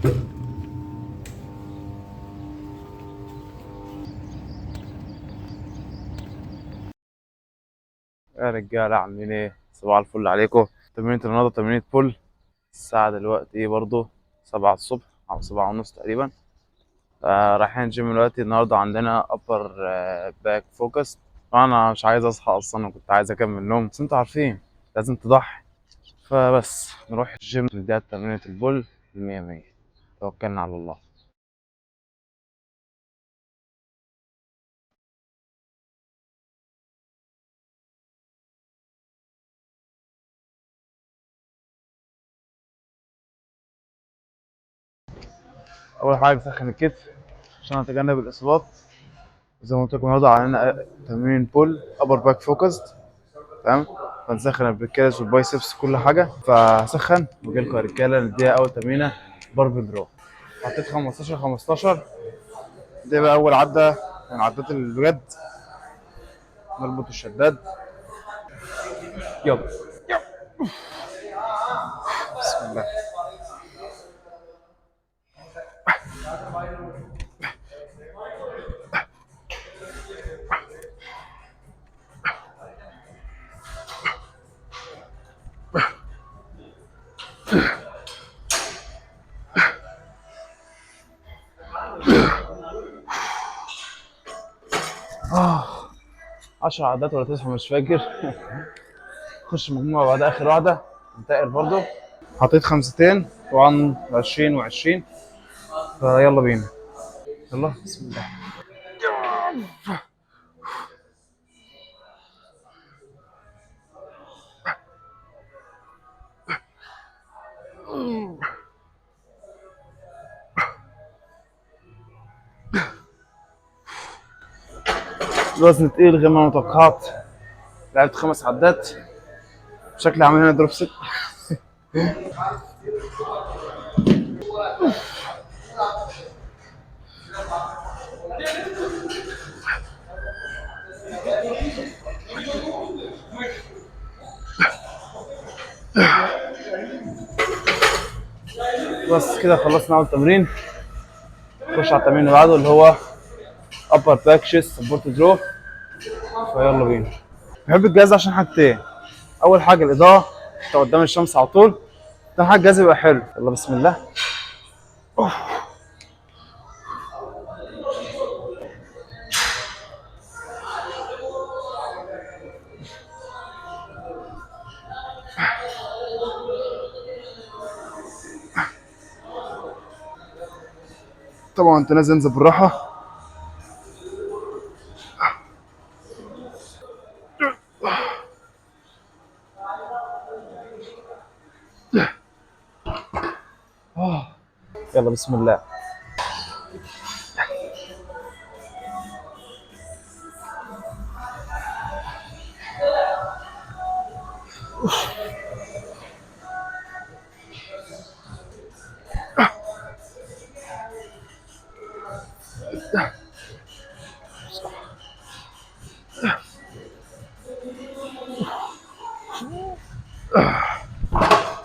يا رجالة عاملين ايه؟ صباح الفل عليكم. تمرينة النهاردة تمرينة بول. الساعة دلوقتي ايه برضه 7 الصبح أو 7:30 تقريبا. رايحين الجيم دلوقتي. النهاردة عندنا upper back focus. أنا مش عايز أصحى أصلا وكنت عايز أكمل نوم، بس انتوا عارفين لازم تضحي. فبس نروح الجيم نديها تمرينة البول المية مية. توكلنا على الله. أول حاجة نسخن الكتف عشان أتجنب الإصابات. زي ما قلت لكم النهاردة عندنا تمرين بول upper back focused. تمام. فنسخن البريكالس والبايسبس كل حاجه. فسخن وجيلكوا يا رجاله نديها اول تمرينه باربل درو. حطيت 15 15. دي بقى اول عده من عدات البجد. نربط الشداد. يلا. بسم الله. اه 10 عدات ولا 9 مش فاكر. خش مجموعه بعد اخر واحده. انتقل برضو. حطيت خمستين طبعا 20 و20. فيلا بينا. يلا بسم الله. الوزن تقيل غير ما توقعت. لعبت 5 عدات. شكلي عامل هنا دروب ست. بس كده خلصنا اول تمرين. نخش على التمرين اللي بعده اللي هو upper back chest support draw. فيلا بينا. بحب الجهاز عشان حاجتين. اول حاجه الاضاءه، انت قدام الشمس على طول. تاني حاجه الجهاز يبقى حلو. يلا بسم الله. أوه. طبعا انت نازل انزل بالراحه. يلا بسم الله.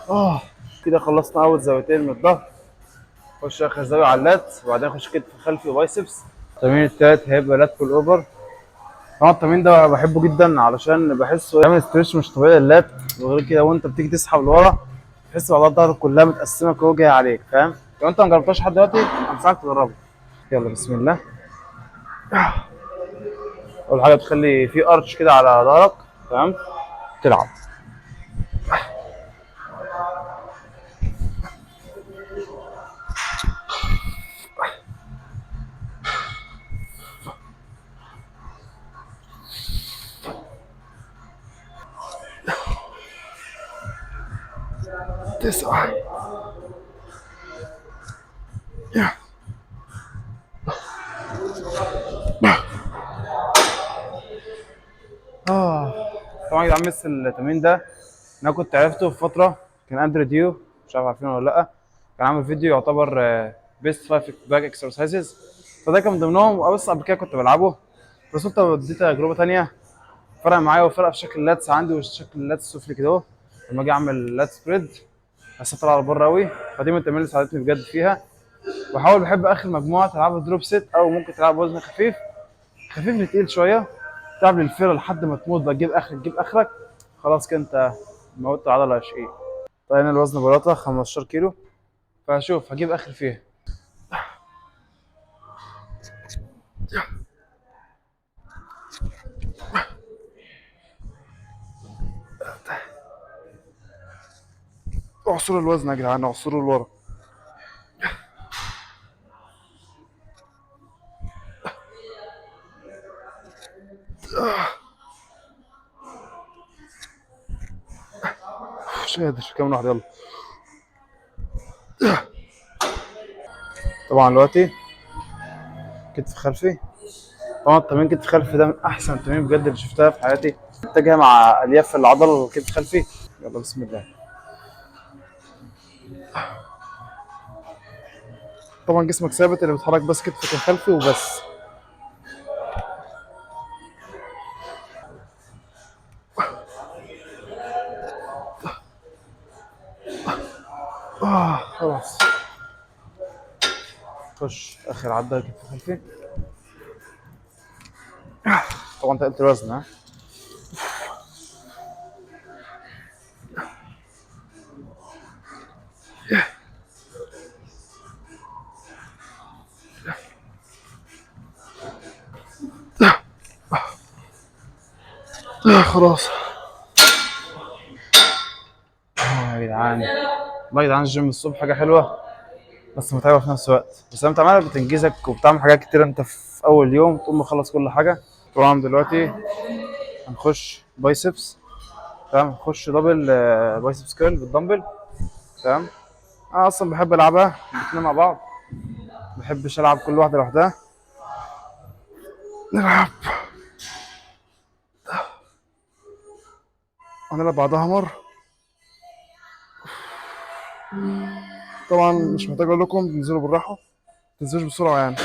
اه كده خلصنا اول زاويتين من الظهر. خش اخر زاويه على اللات وبعدين اخش كتف خلفي وبايسبس. التمرين التالت هيبقى لات بول اوفر. طبعا التمرين ده بحبه جدا علشان بحسه يعمل ستريتش مش طبيعي لللات. وغير كده وانت بتيجي تسحب لورا تحس عضلات ظهرك كلها متقسمه كده جايه عليك، فاهم؟ لو انت ما جربتهاش لحد دلوقتي انصحك تجربها. يلا بسم الله. اول حاجه تخلي في ارش كده على ظهرك. تمام. تلعب. 9. طبعا يا جدعان مس التمرين ده انا كنت عرفته في فتره. كان اندرو ديو، مش عارف عارفينه ولا لا. كان عامل فيديو يعتبر بيست 5 باك اكسرسايزز. فده كان من ضمنهم. بس قبل كده كنت بلعبه بس قلت ادي تجربه تانيه. فرق معايا وفرق في شكل اللاتس عندي وشكل اللاتس السفلي كده اهو. لما اجي اعمل لات سبريد حسيت طالعه لبره قوي. فدي من التمارين اللي ساعدتني بجد فيها. بحب اخر مجموعه تلعبها دروب ست، او ممكن تلعب وزن خفيف، خفيف لتقيل شويه، تلعب للفيره لحد ما تموت بقى، تجيب اخرك، خلاص كده انت موتت العضله 20. طيب انا الوزن بلاطه 15 كيلو، فهشوف هجيب اخر فيها. اعصروا الوزن يا جدعان، اعصروا لورا. مش قادر، كمان واحده يلا. طبعا دلوقتي كتف خلفي. طبعا التمرين كتف خلفي ده من احسن التمارين بجد اللي شفتها في حياتي، اتجه مع الياف العضله الكتف خلفي. يلا بسم الله. طبعا جسمك ثابت، اللي بيتحرك بس كتفك الخلفي وبس. خلاص. خش اخر عدة كتف خلفي. طبعا تقلت الوزن ها. خلاص. يا جدعان، والله يا جدعان الجيم الصبح حاجة حلوة بس متعبة في نفس الوقت، بس لما بتعملها بتنجزك وبتعمل حاجات كتير انت في أول يوم تقوم مخلص كل حاجة. طبعا دلوقتي هنخش بايسبس. تمام، نخش دبل بايسبس كيرل بالدمبل. تمام. أنا أصلا بحب ألعبها الاتنين مع بعض، مبحبش ألعب كل واحدة لوحدها. نلعب، هنلعب بعضها مرة. طبعا مش محتاج أقول لكم تنزلوا بالراحة، متنزلوش بسرعة يعني،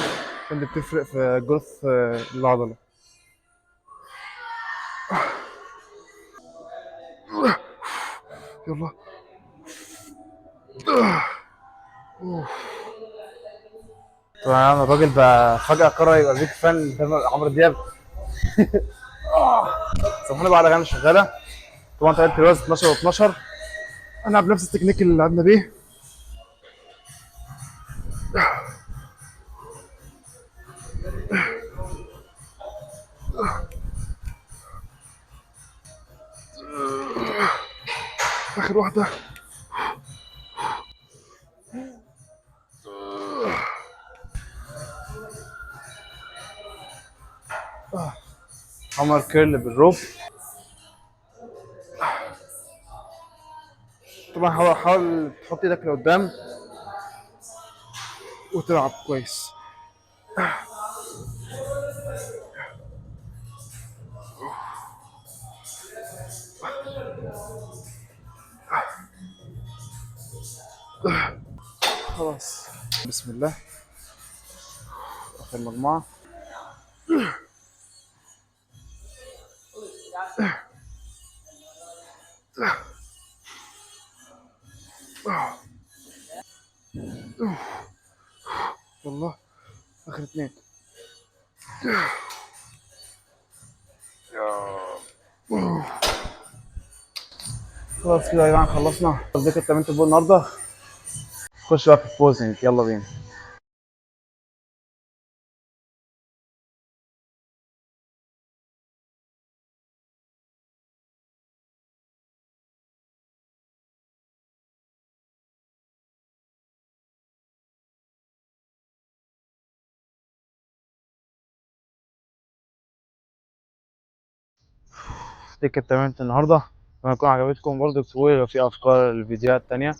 عشان دي بتفرق في جروث العضلة. يلا. طبعا انا الراجل بقى فجأة قرر يبقى بيك فان عمرو دياب. سامحوني بقى على الاغاني شغالة. طبعا انت قلت الوزن 12 و12، انا بنفس التكنيك اللي لعبنا بيه. اخر واحدة. عمر كيرل بالروب. طبعا حاول تحط ايدك لقدام وتلعب كويس. خلاص بسم الله. اخر مجموعة. يلا اخر اتنين. خلاص كده يا جماعة خلصنا. دي كانت تمرينة البول النهاردة. خش بقى في البوزنج، يلا بينا. دي كانت تمرينة النهاردة. اتمنى تكون عجبتكم، برضه اكتبوا لي لو في افكار للفيديوهات تانية.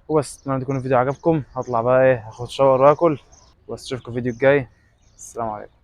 وبس اتمنى يكون الفيديو عجبكم. هطلع بقى ايه، هاخد شاور واكل، بس اشوفكم الفيديو الجاي. السلام عليكم.